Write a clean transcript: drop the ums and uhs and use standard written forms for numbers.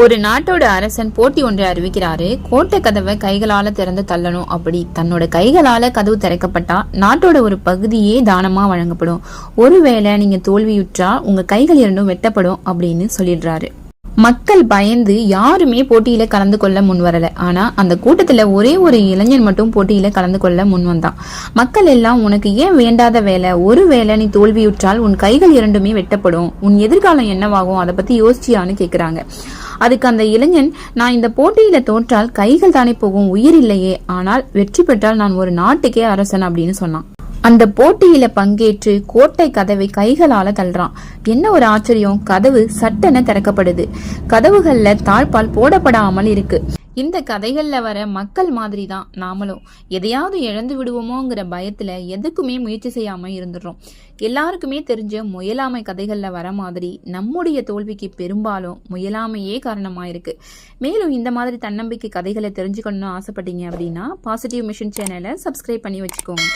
ஒரு நாட்டோட அரசன் போட்டி ஒன்றை அறிவிக்கிறாரு. கோட்டை கதவை கைகளால திறந்து தள்ளணும். அப்படி தன்னோட கைகளால கதவு திறக்கப்பட்டா நாட்டோட ஒரு பகுதியே தானமா வழங்கப்படும். ஒருவேளை நீங்க தோல்வியுற்றா உங்க கைகள் இரண்டும் வெட்டப்படும் அப்படின்னு சொல்லிடுறாரு. மக்கள் பயந்து யாருமே போட்டியில கலந்து கொள்ள முன் வரல. ஆனா அந்த கூட்டத்துல ஒரே ஒரு இளைஞன் மட்டும் போட்டியில கலந்து கொள்ள முன் வந்தான். மக்கள் எல்லாம், உனக்கு ஏன் வேண்டாத வேலை, ஒரு வேளை நீ தோல்வியுற்றால் உன் கைகள் இரண்டுமே வெட்டப்படும், உன் எதிர்காலம் என்னவாகும், அதை பத்தி யோசிச்சியான்னு கேக்குறாங்க. அதுக்கு அந்த இளைஞன், நான் இந்த போட்டியில தோற்றால் கைகள் தானே போகும், உயிர் இல்லையே, ஆனால் வெற்றி பெற்றால் நான் ஒரு நாட்டுக்கே அரசன் அப்படின்னு சொன்னான். அந்த போட்டியில பங்கேற்று கோட்டை கதவை கைகளால தள்ளுறான். என்ன ஒரு ஆச்சரியம், கதவு சட்டென திறக்கப்படுது. கதவுகள்ல தாழ்பால் போடப்படாமல் இருக்கு. இந்த கதைகள்ல வர மக்கள் மாதிரி தான் நாமளும் எதையாவது இழந்து விடுவோமோங்கிற பயத்துல எதுக்குமே முயற்சி செய்யாம இருந்துடுறோம். எல்லாருக்குமே தெரிஞ்ச முயலாமை கதைகள்ல வர மாதிரி நம்முடைய தோல்விக்கு பெரும்பாலும் முயலாமையே காரணமா இருக்கு. மேலும் இந்த மாதிரி தன்னம்பிக்கை கதைகளை தெரிஞ்சுக்கணும்னு ஆசைப்பட்டீங்க அப்படின்னா பாசிட்டிவ் மிஷன் சேனலை சப்ஸ்கிரைப் பண்ணி வச்சுக்கோங்க.